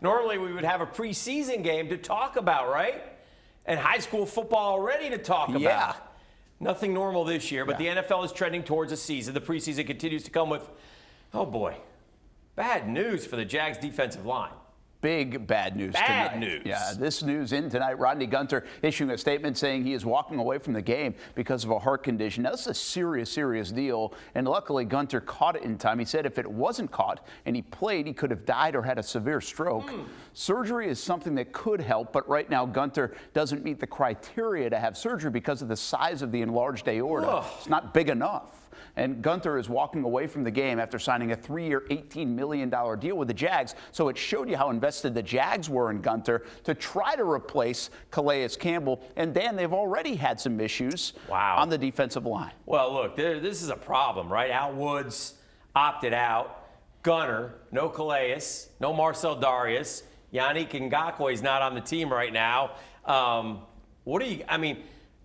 Normally we would have a preseason game to talk about, right? And high school football already to talk about. Nothing normal this year, but the NFL is trending towards a season. The preseason continues to come with, oh boy, bad news for the Jags defensive line. Big bad news tonight. Bad news. Yeah, this news in tonight. Rodney Gunter issuing a statement saying he is walking away from the game because of a heart condition. Now, this is a serious, serious deal, and luckily Gunter caught it in time. He said if it wasn't caught and he played, he could have died or had a severe stroke. Surgery is something that could help, but right now Gunter doesn't meet the criteria to have surgery because of the size of the enlarged aorta. It's not big enough. And Gunter is walking away from the game after signing a 3-year, $18 million deal with the Jags. So it showed you how invested the Jags were in Gunter to try to replace Calais Campbell. And Dan, they've already had some issues on the defensive line. Well, look, this is a problem, right? Al Woods opted out. Gunter, no Calais, no Marcel Darius. Yannick Ngakoue is not on the team right now.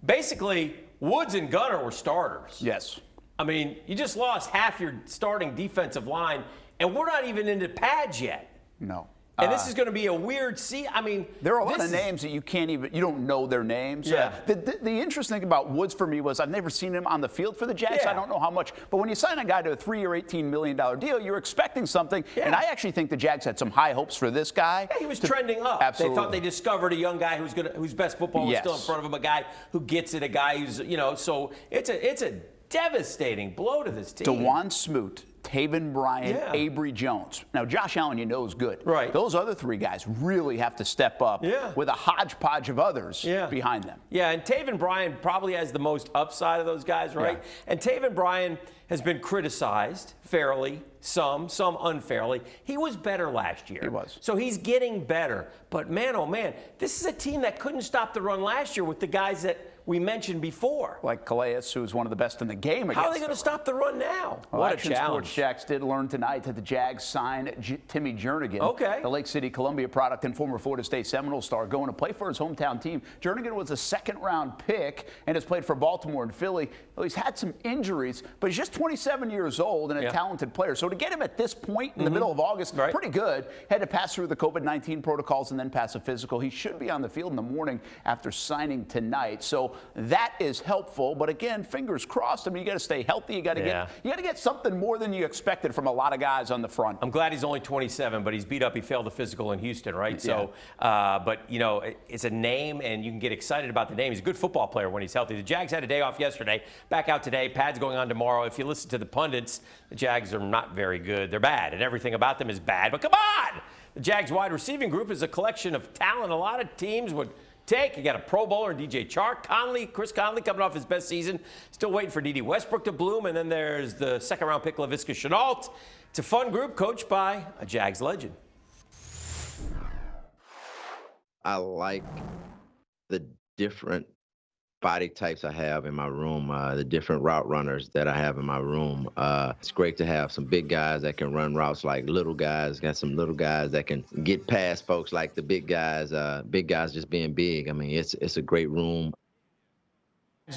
Basically, Woods and Gunter were starters. Yes. I mean, you just lost half your starting defensive line, and we're not even into pads yet. No. And this is going to be a weird there are a lot of names that you don't know their names. Yeah. The interesting thing about Woods for me was I've never seen him on the field for the Jags. Yeah. I don't know how much. But when you sign a guy to a 3-year, $18 million deal, you're expecting something. Yeah. And I actually think the Jags had some high hopes for this guy. Yeah, he was trending up. Absolutely. They thought they discovered a young guy whose best football was still in front of him, a guy who gets it, a guy who's, so it's a devastating blow to this team. DeJuan Smoot, Taven Bryan, Avery Jones. Now, Josh Allen, is good. Right. Those other three guys really have to step up with a hodgepodge of others behind them. Yeah, and Taven Bryan probably has the most upside of those guys, right? Yeah. And Taven Bryan has been criticized fairly, some unfairly. He was better last year. He was. So he's getting better. But man, oh man, this is a team that couldn't stop the run last year with the guys that we mentioned before. Like Calais, who's one of the best in the game. How are they going to stop the run now? Well, what Action a challenge. Sports Jax did learn tonight that the Jags signed Timmy Jernigan, the Lake City, Columbia product and former Florida State Seminole star, going to play for his hometown team. Jernigan was a second-round pick and has played for Baltimore and Philly. Well, he's had some injuries, but he's just 27 years old and a talented player. So to get him at this point in the middle of August, pretty good. Had to pass through the COVID-19 protocols and then pass a physical. He should be on the field in the morning after signing tonight. So that is helpful, but again, fingers crossed. I mean, you got to stay healthy. You got to get something more than you expected from a lot of guys on the front. I'm glad he's only 27, but he's beat up. He failed the physical in Houston, right? So, but it's a name, and you can get excited about the name. He's a good football player when he's healthy. The Jags had a day off yesterday, back out today. Pads going on tomorrow. If you listen to the pundits, the Jags are not very good. They're bad, and everything about them is bad. But come on, the Jags wide receiving group is a collection of talent. A lot of teams would take. You got a Pro Bowler in DJ Chark, Chris Conley coming off his best season. Still waiting for D.D. Westbrook to bloom. And then there's the second-round pick, Laviska Shenault. It's a fun group coached by a Jags legend. I like the different body types I have in my room, the different route runners that I have in my room. It's great to have some big guys that can run routes like little guys. Got some little guys that can get past folks like the big guys just being big. I mean, it's a great room.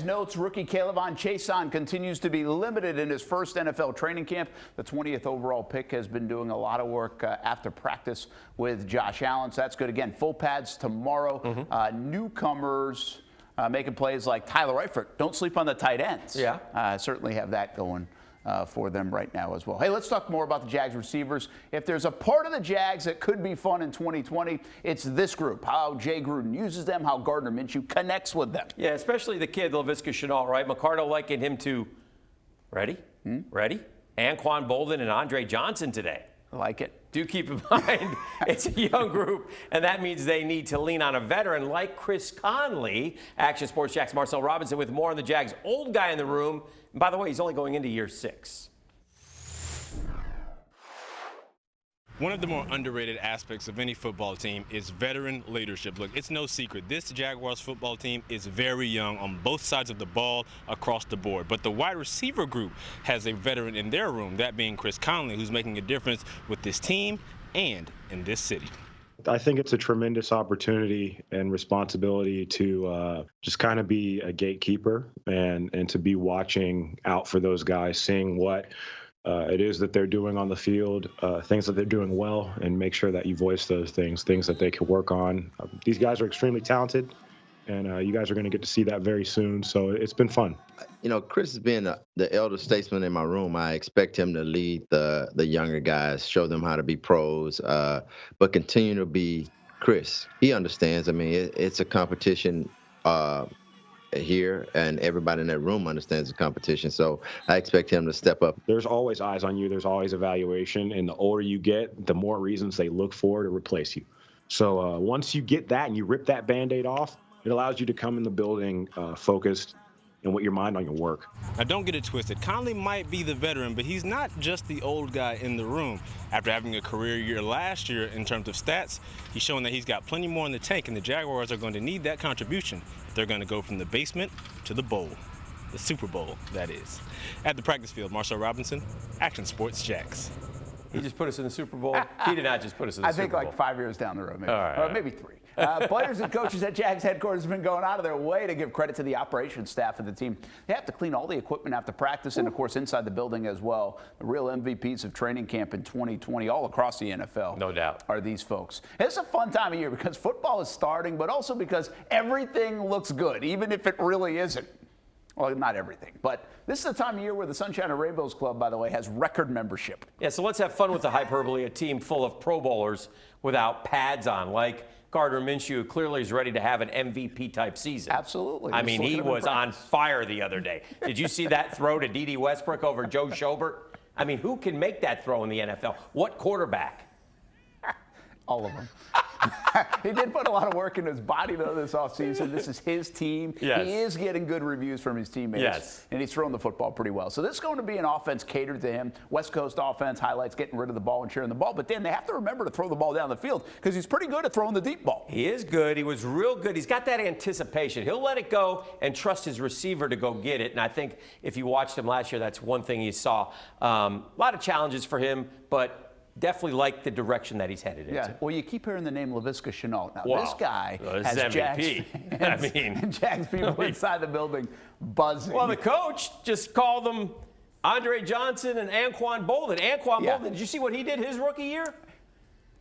Notes, rookie K'Lavon Chaisson continues to be limited in his first NFL training camp. The 20th overall pick has been doing a lot of work after practice with Josh Allen. So that's good. Again, full pads tomorrow. Newcomers making plays like Tyler Eifert. Don't sleep on the tight ends. Certainly have that going for them right now as well. Hey, let's talk more about the Jags receivers. If there's a part of the Jags that could be fun in 2020, it's this group. How Jay Gruden uses them, how Gardner Minshew connects with them. Yeah, especially the kid, Laviska Shenault, right? McCardle likened him to, ready? Anquan Bolden and Andre Johnson today. I like it. Do keep in mind, it's a young group, and that means they need to lean on a veteran like Chris Conley. Action Sports Jax Marcel Robinson with more on the Jags. Old guy in the room. And by the way, he's only going into year 6. One of the more underrated aspects of any football team is veteran leadership. Look, it's no secret. This Jaguars football team is very young on both sides of the ball across the board. But the wide receiver group has a veteran in their room, that being Chris Conley, who's making a difference with this team and in this city. I think it's a tremendous opportunity and responsibility to just kind of be a gatekeeper and to be watching out for those guys, seeing what it is that they're doing on the field, things that they're doing well, and make sure that you voice those things that they can work on. These guys are extremely talented, and you guys are going to get to see that very soon. So it's been fun. You know, Chris is being the elder statesman in my room. I expect him to lead the younger guys, show them how to be pros, but continue to be Chris. He understands. I mean, it's a competition here, and everybody in that room understands the competition. So I expect him to step up. There's always eyes on you. There's always evaluation. And the older you get, the more reasons they look for to replace you. So once you get that and you rip that Band-Aid off, it allows you to come in the building focused and with your mind on your work. Now, don't get it twisted. Conley might be the veteran, but he's not just the old guy in the room. After having a career year last year in terms of stats, he's showing that he's got plenty more in the tank, and the Jaguars are going to need that contribution if they're going to go from the basement to the bowl. The Super Bowl, that is. At the practice field, Marcel Robinson, Action Sports Jax. He just put us in the Super Bowl. He did not just put us in the Super Bowl. I think like 5 years down the road, maybe. All right. Or maybe 3. Players and coaches at Jags headquarters have been going out of their way to give credit to the operations staff of the team. They have to clean all the equipment after practice and, of course, inside the building as well. The real MVPs of training camp in 2020 all across the NFL. No doubt. Are these folks. It's a fun time of year because football is starting, but also because everything looks good, even if it really isn't. Well, not everything, but this is the time of year where the Sunshine and Rainbows Club, by the way, has record membership. Yeah, so let's have fun with the hyperbole. A team full of Pro Bowlers without pads on, like Gardner Minshew clearly is ready to have an MVP-type season. Absolutely. I mean, he was on fire the other day. Did you see that throw to D.D. Westbrook over Joe Schobert? I mean, who can make that throw in the NFL? What quarterback? All of them. He did put a lot of work in his body, though, this offseason. This is his team. Yes. He is getting good reviews from his teammates. Yes. And he's throwing the football pretty well. So this is going to be an offense catered to him. West Coast offense highlights getting rid of the ball and sharing the ball. But then they have to remember to throw the ball down the field because he's pretty good at throwing the deep ball. He is good. He was real good. He's got that anticipation. He'll let it go and trust his receiver to go get it. And I think if you watched him last year, that's one thing you saw. A lot of challenges for him, but definitely like the direction that he's headed into. Yeah, well, you keep hearing the name Laviska Shenault. Now, Wow. this guy Well, this has is Jags MVP. fans I mean, and Jags people inside the building buzzing. Well, the coach just called them Andre Johnson and Anquan Bolden. Anquan Yeah. Bolden, did you see what he did his rookie year?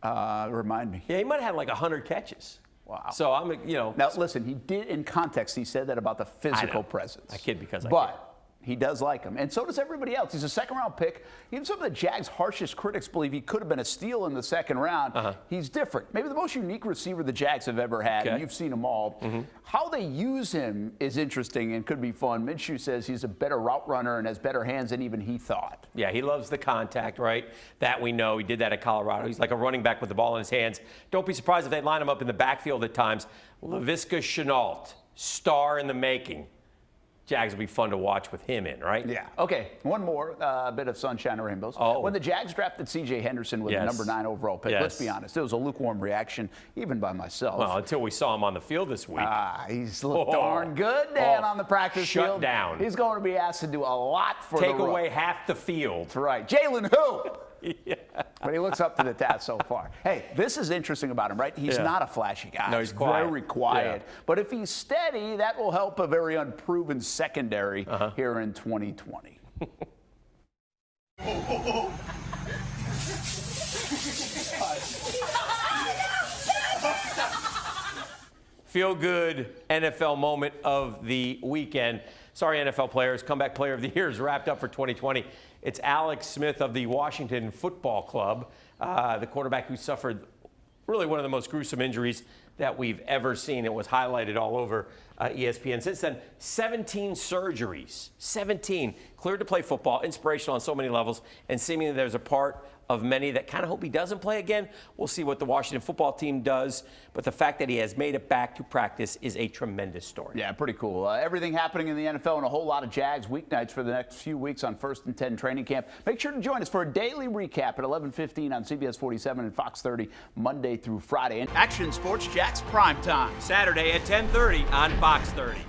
Remind me. Yeah, he might have had like 100 catches. Wow. So I'm, Now, listen, he did, in context, he said that about the physical presence. I kid because I But he does like him, and so does everybody else. He's a second-round pick. Even some of the Jags' harshest critics believe he could have been a steal in the second round. He's different. Maybe the most unique receiver the Jags have ever had, and you've seen them all. How they use him is interesting and could be fun. Minshew says he's a better route runner and has better hands than even he thought. Yeah, he loves the contact, right? That we know. He did that at Colorado. He's like a running back with the ball in his hands. Don't be surprised if they line him up in the backfield at times. Laviska Shenault, star in the making. Jags will be fun to watch with him in, right? Yeah. Okay, one more bit of sunshine and rainbows. Oh. When the Jags drafted C.J. Henderson with the number 9 overall pick, let's be honest, it was a lukewarm reaction, even by myself. Well, until we saw him on the field this week. He's looked darn good, Dan, on the practice field. Shut down. He's going to be asked to do a lot for Take the away half the field. That's right. Jalen who? Yeah. But he looks up to the task so far. Hey, this is interesting about him, right? He's not a flashy guy. No, he's quiet. Very quiet. Yeah. But if he's steady, that will help a very unproven secondary here in 2020. Feel good NFL moment of the weekend. Sorry, NFL players. Comeback Player of the Year is wrapped up for 2020. It's Alex Smith of the Washington Football Club, the quarterback who suffered really one of the most gruesome injuries that we've ever seen. It was highlighted all over ESPN. Since then, 17 surgeries. 17. Cleared to play football. Inspirational on so many levels. And seemingly there's a part of many that kind of hope he doesn't play again. We'll see what the Washington football team does. But the fact that he has made it back to practice is a tremendous story. Yeah, pretty cool. Everything happening in the NFL and a whole lot of Jags weeknights for the next few weeks on 1st and 10 training camp. Make sure to join us for a daily recap at 11:15 on CBS 47 and Fox 30, Monday through Friday. And Action Sports Jax Primetime. Saturday at 10:30 on Fox 30.